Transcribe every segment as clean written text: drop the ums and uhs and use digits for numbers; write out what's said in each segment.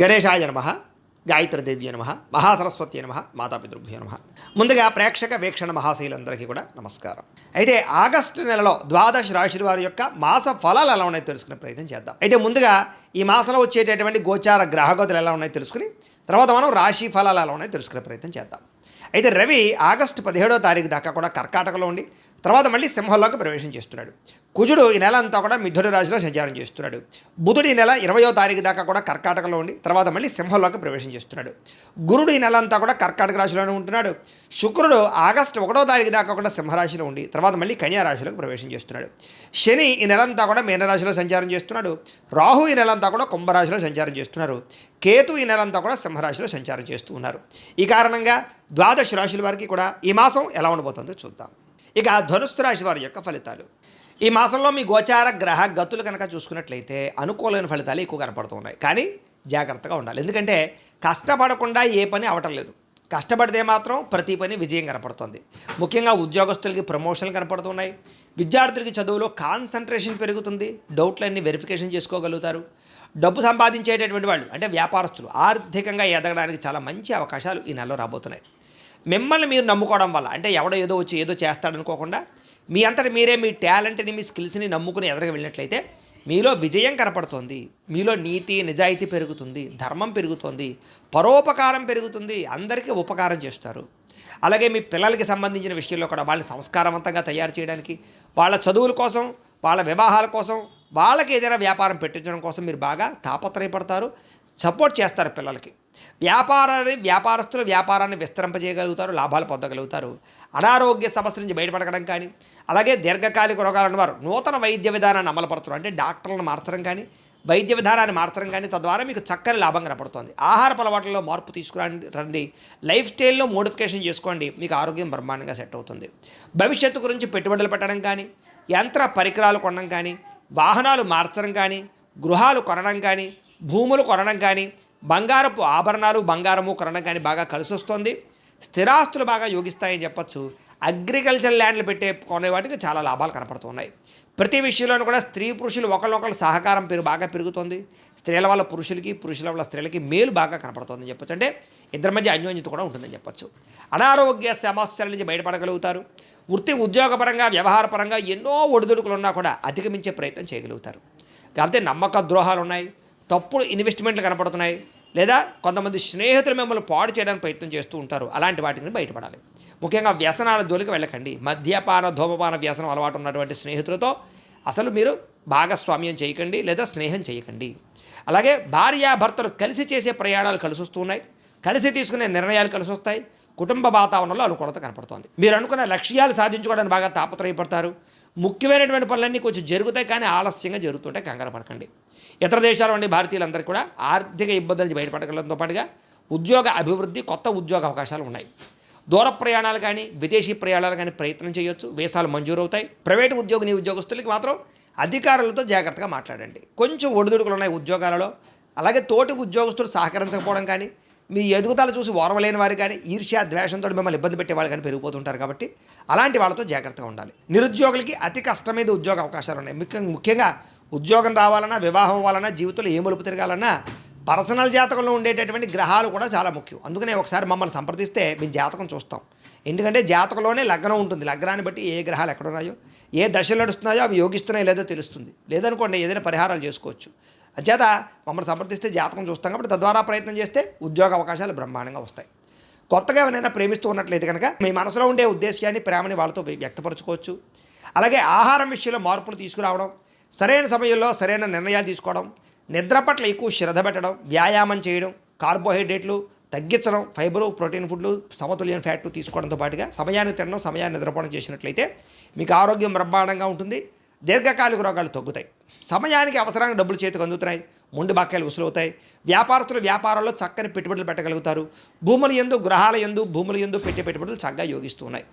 గణేశాయ నమ, గాయత్రీదేవ్య నమ, మహాసరస్వతి నమ, మాతాపితృభ్యో నమ. ముందుగా ప్రేక్షక వీక్షణ మహాశైలందరికీ కూడా నమస్కారం. అయితే ఆగస్టు నెలలో ద్వాదశ రాశి వారి యొక్క మాస ఫలాలు ఎలా ఉన్నాయో తెలుసుకునే ప్రయత్నం చేద్దాం. అయితే ముందుగా ఈ మాసంలో వచ్చేటటువంటి గోచార గ్రహగతులు ఎలా ఉన్నాయో తెలుసుకుని తర్వాత మనం రాశి ఫలాలు ఎలా ఉన్నాయో తెలుసుకునే ప్రయత్నం చేద్దాం. అయితే రవి ఆగస్టు 17వ తారీఖు దాకా కూడా కర్కాటకలో ఉండి తర్వాత మళ్ళీ సింహంలోకి ప్రవేశం చేస్తున్నాడు. కుజుడు ఈ నెల అంతా కూడా మిథున రాశిలో సంచారం చేస్తున్నాడు. బుధుడు ఈ నెల 20వ తారీఖు దాకా కూడా కర్కాటకలో ఉండి తర్వాత మళ్ళీ సింహంలోకి ప్రవేశం చేస్తున్నాడు. గురుడు ఈ నెల అంతా కూడా కర్కాటక రాశిలోనే ఉంటున్నాడు. శుక్రుడు ఆగస్టు 1వ తారీఖు దాకా కూడా సింహరాశిలో ఉండి తర్వాత మళ్ళీ కన్యా రాశిలోకి ప్రవేశం చేస్తున్నాడు. శని ఈ నెలంతా కూడా మీనరాశిలో సంచారం చేస్తున్నాడు. రాహు ఈ నెలంతా కూడా కుంభరాశిలో సంచారం చేస్తున్నారు. కేతు ఈ నెలంతా కూడా సింహరాశిలో సంచారం చేస్తూ ఉన్నారు. ఈ కారణంగా ద్వాదశ రాశుల వారికి కూడా ఈ మాసం ఎలా ఉండబోతుందో చూద్దాం. ఇక ధనుస్సు రాశి వారి యొక్క ఫలితాలు. ఈ మాసంలో మీ గోచార గ్రహ గతులు కనుక చూసుకున్నట్లయితే అనుకూలమైన ఫలితాలు ఎక్కువ కనపడుతున్నాయి. కానీ జాగ్రత్తగా ఉండాలి. ఎందుకంటే కష్టపడకుండా ఏ పని అవటం లేదు. కష్టపడితే మాత్రం ప్రతి పని విజయం కనపడుతుంది. ముఖ్యంగా ఉద్యోగస్తులకి ప్రమోషన్లు కనపడుతున్నాయి. విద్యార్థులకి చదువులో కాన్సన్ట్రేషన్ పెరుగుతుంది. డౌట్లన్నీ వెరిఫికేషన్ చేసుకోగలుగుతారు. డబ్బు సంపాదించేటటువంటి వాళ్ళు అంటే వ్యాపారస్తులు ఆర్థికంగా ఎదగడానికి చాలా మంచి అవకాశాలు ఈ నెలలో రాబోతున్నాయి. మిమ్మల్ని మీరు నమ్ముకోవడం వల్ల అంటే ఎవడో ఏదో వచ్చి ఏదో చేస్తాడనుకోకుండా మీ అంతటి మీరే మీ టాలెంట్ని మీ స్కిల్స్ని నమ్ముకుని ఎదరగా వెళ్ళినట్లయితే మీలో విజయం కనపడుతోంది. మీలో నీతి నిజాయితీ పెరుగుతుంది. ధర్మం పెరుగుతుంది. పరోపకారం పెరుగుతుంది. అందరికీ ఉపకారం చేస్తారు. అలాగే మీ పిల్లలకి సంబంధించిన విషయంలో కూడా వాళ్ళని సంస్కారవంతంగా తయారు చేయడానికి వాళ్ళ చదువుల కోసం వాళ్ళ వివాహాల కోసం వాళ్ళకి ఏదైనా వ్యాపారం పెట్టించడం కోసం మీరు బాగా తాపత్రయపడతారు. సపోర్ట్ చేస్తారు పిల్లలకి. వ్యాపారస్తులు వ్యాపారాన్ని విస్తరింపజేయగలుగుతారు. లాభాలు పొందగలుగుతారు. అనారోగ్య సమస్య నుంచి బయటపడడం కానీ అలాగే దీర్ఘకాలిక రోగాలు ఉన్నవారు నూతన వైద్య విధానాన్ని అమలుపరచడం అంటే డాక్టర్లను మార్చడం కానీ వైద్య విధానాన్ని మార్చడం కానీ తద్వారా మీకు చక్కని లాభం కనపడుతుంది. ఆహార అలవాట్లలో మార్పు తీసుకురండి. లైఫ్ స్టైల్లో మోడిఫికేషన్ చేసుకోండి. మీకు ఆరోగ్యం బ్రహ్మాండంగా సెట్ అవుతుంది. భవిష్యత్తు గురించి పెట్టుబడులు పెట్టడం కానీ యంత్ర పరికరాలు కొనడం కానీ వాహనాలు మార్చడం కానీ గృహాలు కొనడం కానీ భూములు కొనడం కానీ బంగారపు ఆభరణాలు బంగారము కొనడం కానీ బాగా కలిసి వస్తుంది. స్థిరాస్తులు బాగా యోగిస్తాయని చెప్పచ్చు. అగ్రికల్చర్ ల్యాండ్లు కొనే వాటికి చాలా లాభాలు కనపడుతున్నాయి. ప్రతి విషయంలోనూ కూడా స్త్రీ పురుషులు ఒకరినొకరు సహకారం బాగా పెరుగుతుంది. స్త్రీల వల్ల పురుషులకి పురుషుల వల్ల స్త్రీలకి మేలు బాగా కనపడుతుందని చెప్పచ్చు. అంటే ఇద్దరి మధ్య అన్యోన్యత కూడా ఉంటుందని చెప్పచ్చు. అనారోగ్య సమస్యల నుంచి బయటపడగలుగుతారు. వృత్తి ఉద్యోగపరంగా వ్యవహారపరంగా ఎన్నో ఒడిదుడుకులు ఉన్నా కూడా అధిగమించే ప్రయత్నం చేయగలుగుతారు. కాకపోతే నమ్మక ద్రోహాలు ఉన్నాయి. తప్పుడు ఇన్వెస్ట్మెంట్లు కనపడుతున్నాయి. లేదా కొంతమంది స్నేహితులు మిమ్మల్ని పాడు చేయడానికి ప్రయత్నం చేస్తూ ఉంటారు. అలాంటి వాటిని బయటపడాలి. ముఖ్యంగా వ్యసనాల జోలికి వెళ్ళకండి. మద్యపాన ధూమపాన వ్యసనం అలవాటు ఉన్నటువంటి స్నేహితులతో అసలు మీరు భాగస్వామ్యం చేయకండి లేదా స్నేహం చేయకండి. అలాగే భార్యాభర్తలు కలిసి చేసే ప్రయాణాలు కలిసి వస్తున్నాయి. కలిసి తీసుకునే నిర్ణయాలు కలిసి వస్తాయి. కుటుంబ వాతావరణంలో అనుకూలత కనపడుతోంది. మీరు అనుకున్న లక్ష్యాలు సాధించుకోవడానికి బాగా తాపత్రయపడతారు. ముఖ్యమైనటువంటి పనులన్నీ కొంచెం జరుగుతాయి కానీ ఆలస్యంగా జరుగుతుంటాయి. కంగారు పడకండి. ఇతర దేశాల నుండి భారతీయులందరికీ కూడా ఆర్థిక ఇబ్బందుల నుంచి బయటపడగలడంతో పాటుగా ఉద్యోగ అభివృద్ధి కొత్త ఉద్యోగ అవకాశాలు ఉన్నాయి. దూర ప్రయాణాలు కానీ విదేశీ ప్రయాణాలు కానీ ప్రయత్నం చేయొచ్చు. వీసాలు మంజూరవుతాయి. ప్రైవేటు ఉద్యోగస్తులకి మాత్రం అధికారులతో జాగ్రత్తగా మాట్లాడండి. కొంచెం ఒడిదుడుకులు ఉన్నాయి ఉద్యోగాలలో. అలాగే తోటి ఉద్యోగస్తులు సహకరించకపోవడం కానీ మీ ఎదుగుదల చూసి ఓర్వలేని వారు కానీ ఈర్ష్య ద్వేషంతో మిమ్మల్ని ఇబ్బంది పెట్టే వాళ్ళు కానీ పెరిగిపోతుంటారు. కాబట్టి అలాంటి వాళ్ళతో జాగ్రత్తగా ఉండాలి. నిరుద్యోగులకి అతి కష్టం మీద ఉద్యోగ అవకాశాలు ఉన్నాయి. ముఖ్యంగా ఉద్యోగం రావాలన్నా వివాహం అవ్వాలన్నా జీవితంలో ఏ మలుపు తిరగాలన్నా పర్సనల్ జాతకంలో ఉండేటటువంటి గ్రహాలు కూడా చాలా ముఖ్యం. అందుకనే ఒకసారి మమ్మల్ని సంప్రదిస్తే మేము జాతకం చూస్తాం. ఎందుకంటే జాతకంలోనే లగ్నం ఉంటుంది. లగ్నాన్ని బట్టి ఏ గ్రహాలు ఎక్కడున్నాయో ఏ దశలు నడుస్తున్నాయో అవి యోగిస్తున్నాయో లేదో తెలుస్తుంది. లేదనుకోండి ఏదైనా పరిహారాలు చేసుకోవచ్చు. అంచేత మమ్మల్ని సంప్రదిస్తే జాతకం చూస్తాం కాబట్టి తద్వారా ప్రయత్నం చేస్తే ఉద్యోగ అవకాశాలు బ్రహ్మాండంగా వస్తాయి. కొత్తగా ఎవరైనా ప్రేమిస్తూ ఉన్నట్లయితే కనుక మీ మనసులో ఉండే ఉద్దేశాన్ని ప్రేమని వాళ్ళతో వ్యక్తపరచుకోవచ్చు. అలాగే ఆహారం విషయంలో మార్పులు తీసుకురావడం, సరైన సమయంలో సరైన నిర్ణయాలు తీసుకోవడం, నిద్ర పట్ల ఎక్కువ శ్రద్ధ పెట్టడం, వ్యాయామం చేయడం, కార్బోహైడ్రేట్లు తగ్గించడం, ఫైబరు ప్రోటీన్ ఫుడ్లు సమతుల్యమైన ఫ్యాట్లు తీసుకోవడంతో పాటుగా సమయానికి తినడం సమయాన్ని నిద్రపోవడం చేసినట్లయితే మీకు ఆరోగ్యం బ్రహ్మాండంగా ఉంటుంది. దీర్ఘకాలిక రోగాలు తగ్గుతాయి. సమయానికి అవసరానికి డబ్బులు చేతికి అందుతున్నాయి. ముండి బాక్యాలు వసూలవుతాయి. వ్యాపారస్తులు వ్యాపారాల్లో చక్కని పెట్టుబడులు పెట్టగలుగుతారు. భూముల యందు గృహాల యందు భూముల యందు పెట్టుబడులు చక్కగా యోగిస్తున్నాయి.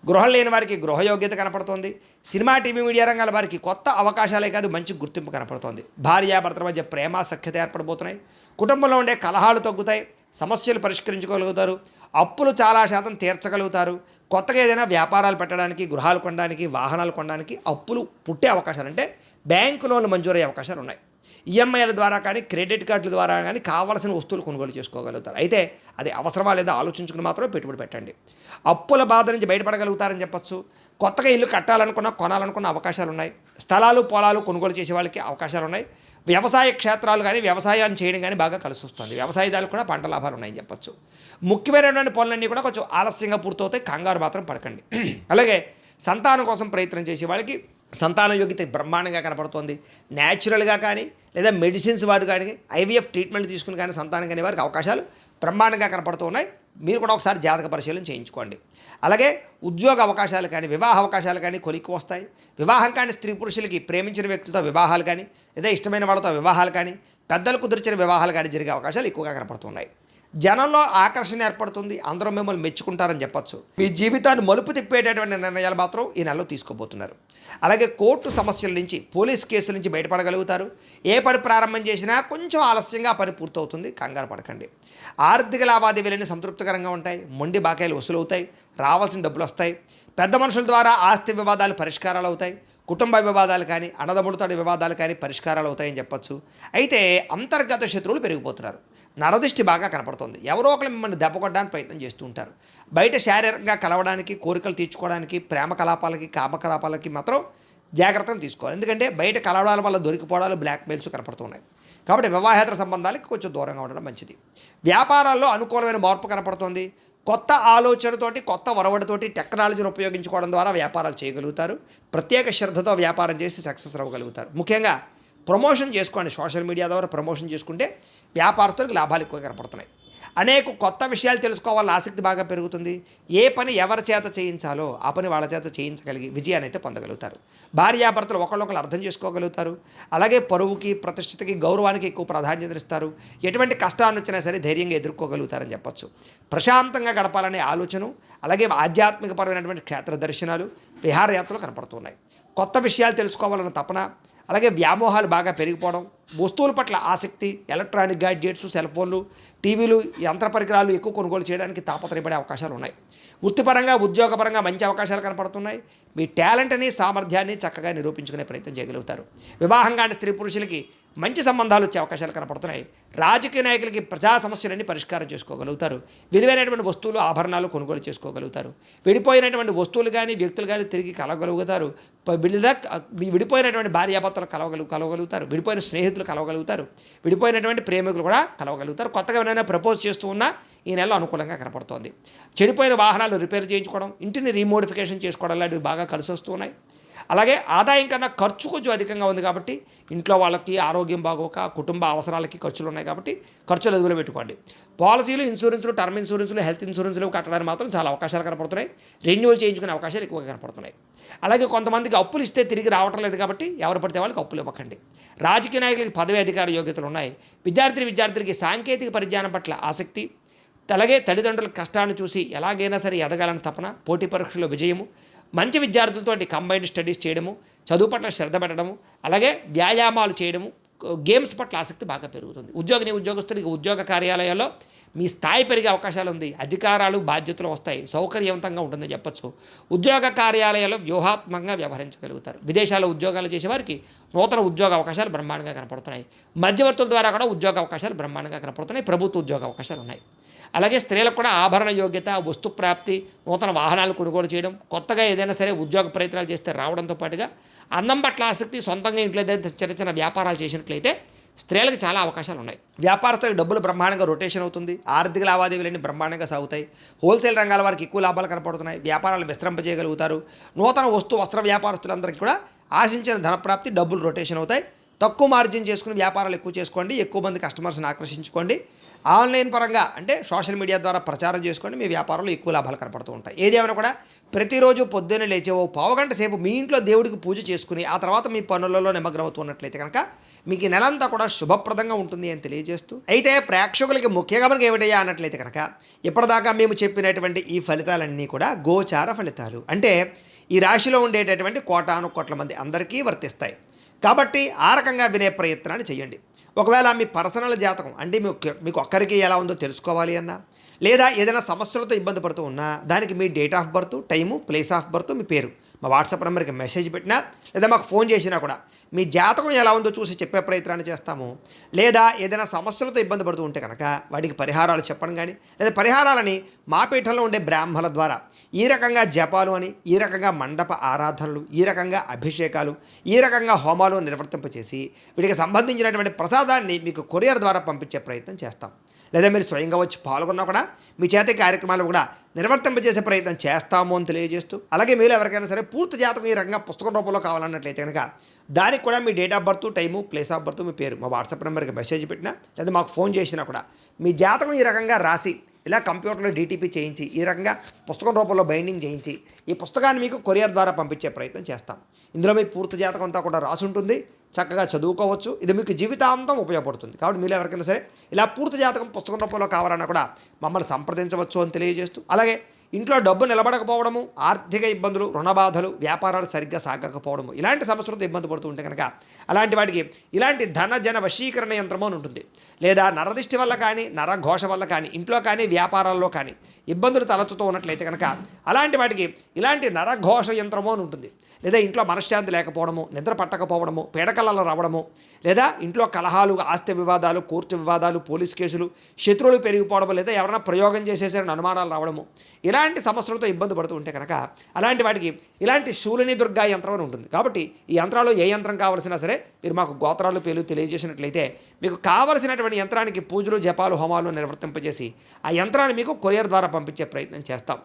గృహం లేని వారికి గృహయోగ్యత కనపడుతోంది. సినిమా టీవీ మీడియా రంగాల వారికి కొత్త అవకాశాలే కాదు మంచి గుర్తింపు కనపడుతోంది. భార్యాభర్తల మధ్య ప్రేమ సఖ్యత ఏర్పడబోతున్నాయి. కుటుంబంలో ఉండే కలహాలు తగ్గుతాయి. సమస్యలు పరిష్కరించుకోగలుగుతారు. అప్పులు చాలా శాతం తీర్చగలుగుతారు. కొత్తగా ఏదైనా వ్యాపారాలు పెట్టడానికి గృహాలు కొనడానికి వాహనాలు కొనడానికి అప్పులు పుట్టే అవకాశాలు అంటే బ్యాంకు లోన్లు మంజూరయ్యే అవకాశాలు ఉన్నాయి. ఈఎంఐల ద్వారా కానీ క్రెడిట్ కార్డుల ద్వారా కానీ కావాల్సిన వస్తువులు కొనుగోలు చేసుకోగలుగుతారు. అయితే అది అవసరమా లేదా ఆలోచించుకుని మాత్రమే పెట్టుబడి పెట్టండి. అప్పుల బాధ నుంచి బయటపడగలుగుతారని చెప్పచ్చు. కొత్తగా ఇల్లు కట్టాలనుకున్న కొనాలనుకున్న అవకాశాలు ఉన్నాయి. స్థలాలు పొలాలు కొనుగోలు చేసే వాళ్ళకి అవకాశాలు ఉన్నాయి. వ్యవసాయ క్షేత్రాలు కానీ వ్యవసాయాన్ని చేయడం కానీ బాగా కలిసి వస్తుంది. వ్యవసాయదారులకు కూడా పంట లాభాలు ఉన్నాయని చెప్పచ్చు. ముఖ్యమైనటువంటి పనులన్నీ కూడా కొంచెం ఆలస్యంగా పూర్తవుతాయి. కంగారు మాత్రం పడకండి. అలాగే సంతానం కోసం ప్రయత్నం చేసే వాళ్ళకి సంతాన యోగ్యత బ్రహ్మాండంగా కనపడుతోంది. న్యాచురల్గా కానీ లేదా మెడిసిన్స్ వాడు కానీ ఐవీఎఫ్ ట్రీట్మెంట్ తీసుకుని కానీ సంతానం కానీ వారికి అవకాశాలు బ్రహ్మాండంగా కనపడుతూ ఉన్నాయి. మీరు కూడా ఒకసారి జాతక పరిశీలన చేయించుకోండి. అలాగే ఉద్యోగ అవకాశాలు కానీ వివాహ అవకాశాలు కానీ కొలిక్కి వస్తాయి. వివాహం కానీ స్త్రీ పురుషులకి ప్రేమించిన వ్యక్తులతో వివాహాలు కానీ లేదా ఇష్టమైన వాళ్ళతో వివాహాలు కానీ పెద్దలు కుదిర్చిన వివాహాలు కానీ జరిగే అవకాశాలు ఎక్కువగా కనపడుతున్నాయి. జనంలో ఆకర్షణ ఏర్పడుతుంది. అందరూ మిమ్మల్ని మెచ్చుకుంటారని చెప్పచ్చు. మీ జీవితాన్ని మలుపు తిప్పేటటువంటి నిర్ణయాలు మాత్రం ఈ నెలలో తీసుకోబోతున్నారు. అలాగే కోర్టు సమస్యల నుంచి పోలీస్ కేసుల నుంచి బయటపడగలుగుతారు. ఏ పని ప్రారంభం చేసినా కొంచెం ఆలస్యంగా పని పూర్తవుతుంది. కంగారు పడకండి. ఆర్థిక లావాదేవీలన్నీ సంతృప్తికరంగా ఉంటాయి. మొండి బాకాయలు వసూలవుతాయి. రావాల్సిన డబ్బులు వస్తాయి. పెద్ద మనుషుల ద్వారా ఆస్తి వివాదాలు పరిష్కారాలు అవుతాయి. కుటుంబ వివాదాలు కానీ అన్నదమ్ములతోటి వివాదాలు కానీ పరిష్కారాలు అవుతాయని చెప్పచ్చు. అయితే అంతర్గత శత్రువులు పెరిగిపోతున్నారు. నరదిష్టి బాగా కనపడుతుంది. ఎవరో ఒకరు మిమ్మల్ని దెబ్బ కొట్టడానికి ప్రయత్నం చేస్తూ ఉంటారు. బయట శారీరకంగా కలవడానికి, కోరికలు తీర్చుకోవడానికి, ప్రేమ కలాపాలకి, కామకలాపాలకి మాత్రం జాగ్రత్తలు తీసుకోవాలి. ఎందుకంటే బయట కలవడాల వల్ల దొరికిపోవడాలు, బ్లాక్మెయిల్స్ కనపడుతున్నాయి. కాబట్టి వివాహేతర సంబంధాలకి కొంచెం దూరంగా ఉండడం మంచిది. వ్యాపారాల్లో అనుకూలమైన మార్పు కనపడుతుంది. కొత్త ఆలోచనతోటి, కొత్త ఒరవడితోటి టెక్నాలజీని ఉపయోగించుకోవడం ద్వారా వ్యాపారాలు చేయగలుగుతారు. ప్రత్యేక శ్రద్ధతో వ్యాపారం చేసి సక్సెస్ అవ్వగలుగుతారు. ముఖ్యంగా ప్రమోషన్ చేసుకోండి. సోషల్ మీడియా ద్వారా ప్రమోషన్ చేసుకుంటే వ్యాపారస్తులకు లాభాలు ఎక్కువ కనపడుతున్నాయి. అనేక కొత్త విషయాలు తెలుసుకోవాలని ఆసక్తి బాగా పెరుగుతుంది. ఏ పని ఎవరి చేత చేయించాలో ఆ పని వాళ్ళ చేత చేయించగలిగి విజయాన్ని అయితే పొందగలుగుతారు. భార్యాభర్తలు ఒకళ్ళొకరు అర్థం చేసుకోగలుగుతారు. అలాగే పరువుకి, ప్రతిష్టతకి, గౌరవానికి ఎక్కువ ప్రాధాన్యత ఇస్తారు. ఎటువంటి కష్టాన్ని వచ్చినా సరే ధైర్యంగా ఎదుర్కోగలుగుతారని చెప్పచ్చు. ప్రశాంతంగా గడపాలనే ఆలోచన, అలాగే ఆధ్యాత్మికపరమైనటువంటి క్షేత్ర దర్శనాలు, విహారయాత్రలు కనపడుతున్నాయి. కొత్త విషయాలు తెలుసుకోవాలన్న తపన, అలాగే వ్యామోహాలు బాగా పెరిగిపోవడం, వస్తువుల పట్ల ఆసక్తి, ఎలక్ట్రానిక్ గ్యాడ్జెట్స్, సెల్ ఫోన్లు, టీవీలు, యంత్ర పరికరాలు ఎక్కువ కొనుగోలు చేయడానికి తాపత్రయపడే అవకాశాలు ఉన్నాయి. వృత్తిపరంగా, ఉద్యోగపరంగా మంచి అవకాశాలు కనపడుతున్నాయి. మీ టాలెంట్ని, సామర్థ్యాన్ని చక్కగా నిరూపించుకునే ప్రయత్నం చేయగలుగుతారు. వివాహం కాని స్త్రీ పురుషులకి మంచి సంబంధాలు వచ్చే అవకాశాలు కనపడుతున్నాయి. రాజకీయ నాయకులకి ప్రజా సమస్యలన్నీ పరిష్కారం చేసుకోగలుగుతారు. విలువైనటువంటి వస్తువులు, ఆభరణాలు కొనుగోలు చేసుకోగలుగుతారు. విడిపోయినటువంటి వస్తువులు కానీ వ్యక్తులు కానీ తిరిగి కలవగలుగుతారు. విడిపోయినటువంటి భార్యాభర్తలు కలవగలుగుతారు. విడిపోయిన స్నేహితులు కలవగలుగుతారు. విడిపోయినటువంటి ప్రేమికులు కూడా కలవగలుగుతారు. కొత్తగా ఎవరైనా ప్రపోజ్ చేస్తూ ఉన్నా ఈ నెలలో అనుకూలంగా కనపడుతోంది. చెడిపోయిన వాహనాలు రిపేర్ చేయించుకోవడం, ఇంటిని రీమోడిఫికేషన్ చేసుకోవడం లాంటివి బాగా కలిసి వస్తూ ఉన్నాయి. అలాగే ఆదాయం కన్నా ఖర్చు కొంచెం అధికంగా ఉంది కాబట్టి ఇంట్లో వాళ్ళకి ఆరోగ్యం బాగోక, కుటుంబ అవసరాలకి ఖర్చులు ఉన్నాయి కాబట్టి ఖర్చులు అదుపులో పెట్టుకోండి. పాలసీలు, ఇన్సూరెన్స్లు, టర్మ్ ఇన్సూరెన్స్లు, హెల్త్ ఇన్సూరెన్స్లు కట్టడానికి మాత్రం చాలా అవకాశాలు కనపడుతున్నాయి. రెన్యూవల్ చేయించుకునే అవకాశాలు ఎక్కువగా కనపడుతున్నాయి. అలాగే కొంతమందికి అప్పులు ఇస్తే తిరిగి రావటం లేదు కాబట్టి ఎవరు పడితే వాళ్ళకి అప్పులు ఇవ్వకండి. రాజకీయ నాయకులకి పదవి అధికార యోగ్యతలు ఉన్నాయి. విద్యార్థులకి సాంకేతిక పరిజ్ఞానం పట్ల ఆసక్తి, అలాగే తల్లిదండ్రుల కష్టాన్ని చూసి ఎలాగైనా సరే ఎదగాలని తపన, పోటీ పరీక్షల్లో విజయము, మంచి విద్యార్థులతోటి కంబైన్డ్ స్టడీస్ చేయడము, చదువు పట్ల శ్రద్ధ పెట్టడము, అలాగే వ్యాయామాలు చేయడము, గేమ్స్ పట్ల ఆసక్తి బాగా పెరుగుతుంది. ఉద్యోగస్తులకి ఉద్యోగ కార్యాలయాల్లో మీ స్థాయి పెరిగే అవకాశాలు ఉంది. అధికారాలు, బాధ్యతలు వస్తాయి. సౌకర్యవంతంగా ఉంటుందని చెప్పచ్చు. ఉద్యోగ కార్యాలయాల్లో వ్యూహాత్మకంగా వ్యవహరించగలుగుతారు. విదేశాల్లో ఉద్యోగాలు చేసేవారికి నూతన ఉద్యోగ అవకాశాలు బ్రహ్మాండంగా కనపడుతున్నాయి. మధ్యవర్తుల ద్వారా కూడా ఉద్యోగ అవకాశాలు బ్రహ్మాండంగా కనపడుతున్నాయి. ప్రభుత్వ ఉద్యోగ అవకాశాలు ఉన్నాయి. అలాగే స్త్రీలకు కూడా ఆభరణ యోగ్యత, వస్తు ప్రాప్తి, నూతన వాహనాలు కొనుగోలు చేయడం, కొత్తగా ఏదైనా సరే ఉద్యోగ ప్రయత్నాలు చేస్తే రావడంతో పాటుగా అందం పట్ల ఆసక్తి, సొంతంగా ఇంట్లో ఏదైతే చిన్న చిన్న వ్యాపారాలు చేసినట్లయితే స్త్రీలకు చాలా అవకాశాలు ఉన్నాయి. వ్యాపారస్తులకు డబ్బులు బ్రహ్మాండంగా రొటేషన్ అవుతుంది. ఆర్థిక లావాదేవీలన్నీ బ్రహ్మాండంగా సాగుతాయి. హోల్సేల్ రంగాల వారికి ఎక్కువ లాభాలు కనపడుతున్నాయి. వ్యాపారాలు విస్తరింపజేయగలుగుతారు. నూతన వస్త్ర వ్యాపారస్తులందరికీ కూడా ఆశించిన ధనప్రాప్తి, డబ్బులు రొటేషన్ అవుతాయి. తక్కువ మార్జిన్ చేసుకుని వ్యాపారాలు ఎక్కువ చేసుకోండి. ఎక్కువ మంది కస్టమర్స్ని ఆకర్షించుకోండి. ఆన్లైన్ పరంగా అంటే సోషల్ మీడియా ద్వారా ప్రచారం చేసుకోండి. మీ వ్యాపారంలో ఎక్కువ లాభాలు కనపడుతూ ఉంటాయి. ఏదేమైనా కూడా ప్రతిరోజు పొద్దున్నే లేచే ఓ పావుగంట సేపు మీ ఇంట్లో దేవుడికి పూజ చేసుకుని ఆ తర్వాత మీ పనులలో నిమగ్నమవుతున్నట్లయితే కనుక మీకు ఈ నెలంతా కూడా శుభప్రదంగా ఉంటుంది అని తెలియజేస్తూ, అయితే ప్రేక్షకులకి ముఖ్యంగా మనకి ఏమిటయ్యా అన్నట్లయితే కనుక ఇప్పటిదాకా మేము చెప్పినటువంటి ఈ ఫలితాలన్నీ కూడా గోచార ఫలితాలు. అంటే ఈ రాశిలో ఉండేటటువంటి కోటాను కోట్ల మంది అందరికీ వర్తిస్తాయి. కాబట్టి ఆ రకంగా వినే ప్రయత్నాన్ని చేయండి. ఒకవేళ మీ పర్సనల్ జాతకం అంటే మీకు ఒక్కరికి ఎలా ఉందో తెలుసుకోవాలి అన్నా, లేదా ఏదైనా సమస్యలతో ఇబ్బంది పడుతూ ఉన్నా దానికి మీ date of birth, time, place of birth, మీ పేరు మా వాట్సాప్ నెంబర్కి మెసేజ్ పెట్టినా లేదా మాకు ఫోన్ చేసినా కూడా మీ జాతకం ఎలా ఉందో చూసి చెప్పే ప్రయత్నాన్ని చేస్తాము. లేదా ఏదైనా సమస్యలతో ఇబ్బంది పడుతూ ఉంటే కనుక వాటికి పరిహారాలు చెప్పడం కానీ లేదా పరిహారాలని మా పీఠంలో ఉండే బ్రాహ్మణుల ద్వారా ఈ రకంగా జపాలు అని, ఈ రకంగా మండప ఆరాధనలు, ఈ రకంగా అభిషేకాలు, ఈ రకంగా హోమాలు నిర్వర్తింపచేసి వీటికి సంబంధించినటువంటి ప్రసాదాన్ని మీకు కొరియర్ ద్వారా పంపించే ప్రయత్నం చేస్తాం. లేదా మీరు స్వయంగా వచ్చి పాల్గొన్నా కూడా మీ చేతి కార్యక్రమాలు కూడా నిర్వర్తింపజేసే ప్రయత్నం చేస్తాము అని తెలియజేస్తూ, అలాగే మీరు ఎవరికైనా సరే పూర్తి జాతకం ఈ రకంగా పుస్తకం రూపంలో కావాలన్నట్లయితే కనుక దానికి కూడా మీ date of birth, time, place of birth, మీ పేరు మా వాట్సాప్ నెంబర్కి మెసేజ్ పెట్టినా లేదా మాకు ఫోన్ చేసినా కూడా మీ జాతకం ఈ రకంగా రాసి ఇలా కంప్యూటర్లో డీటీపీ చేయించి ఈ రకంగా పుస్తకం రూపంలో బైండింగ్ చేయించి ఈ పుస్తకాన్ని మీకు కొరియర్ ద్వారా పంపించే ప్రయత్నం చేస్తాం. ఇందులో మీ పూర్తి జాతకం అంతా కూడా రాసి ఉంటుంది, చక్కగా చదువుకోవచ్చు. ఇది మీకు జీవితాంతం ఉపయోగపడుతుంది. కాబట్టి మీరు ఎవరికైనా సరే ఇలా పూర్తి జాతకం పుస్తకం రూపంలో కావాలన్నా కూడా మమ్మల్ని సంప్రదించవచ్చు అని తెలియజేస్తూ, అలాగే ఇంట్లో డబ్బు నిలబడకపోవడము, ఆర్థిక ఇబ్బందులు, రుణబాధలు, వ్యాపారాలు సరిగ్గా సాగకపోవడము, ఇలాంటి సమస్యలతో ఇబ్బంది పడుతూ ఉంటే కనుక అలాంటి వాటికి ఇలాంటి ధన జన వశీకరణ యంత్రము అని ఉంటుంది. లేదా నరదిష్టి వల్ల కానీ, నరఘోష వల్ల కానీ, ఇంట్లో కానీ వ్యాపారాల్లో కానీ ఇబ్బందులు తలెత్తుతూ ఉన్నట్లయితే కనుక అలాంటి వాటికి ఇలాంటి నరఘోష యంత్రము అని ఉంటుంది. లేదా ఇంట్లో మనశ్శాంతి లేకపోవడము, నిద్ర పట్టకపోవడము, పీడకలలో రావడము, లేదా ఇంట్లో కలహాలు, ఆస్తి వివాదాలు, కోర్టు వివాదాలు, పోలీస్ కేసులు, శత్రువులు పెరిగిపోవడము, లేదా ఎవరైనా ప్రయోగం చేసేసారని అనుమానాలు రావడము, ఇలాంటి సమస్యలతో ఇబ్బంది పడుతూ ఉంటే కనుక అలాంటి వాటికి ఇలాంటి శూలిని దుర్గా యంత్రం అని ఉంటుంది. కాబట్టి ఈ యంత్రాలు ఏ యంత్రం కావాల్సినా సరే మీరు మాకు గోత్రాలు పేర్లు తెలియజేసినట్లయితే మీకు కావలసినటువంటి యంత్రానికి పూజలు, జపాలు, హోమాలు నిర్వర్తింపజేసి ఆ యంత్రాన్ని మీకు కొరియర్ ద్వారా పంపించే ప్రయత్నం చేస్తాం.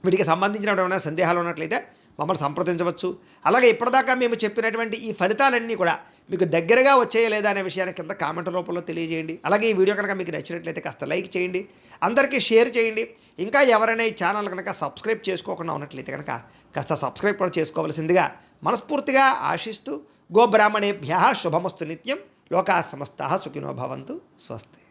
వీటికి సంబంధించినటువంటి సందేహాలు ఉన్నట్లయితే మమ్మల్ని సంప్రదించవచ్చు. అలాగే ఇప్పటిదాకా మేము చెప్పినటువంటి ఈ ఫలితాలన్నీ కూడా మీకు దగ్గరగా వచ్చేయ లేదా అనే విషయాన్ని కింద కామెంట్ రూపంలో తెలియజేయండి. అలాగే ఈ వీడియో కనుక మీకు నచ్చినట్లయితే కాస్త లైక్ చేయండి, అందరికీ షేర్ చేయండి. ఇంకా ఎవరైనా ఈ ఛానల్ కనుక సబ్స్క్రైబ్ చేసుకోకుండా ఉన్నట్లయితే కనుక కాస్త సబ్స్క్రైబ్ కూడా చేసుకోవాల్సిందిగా మనస్ఫూర్తిగా ఆశిస్తూ, గోబ్రాహ్మణేభ్యః శుభమస్తు నిత్యం, లోకాः సమస్తాः సుఖినో భవంతు. స్వస్తి.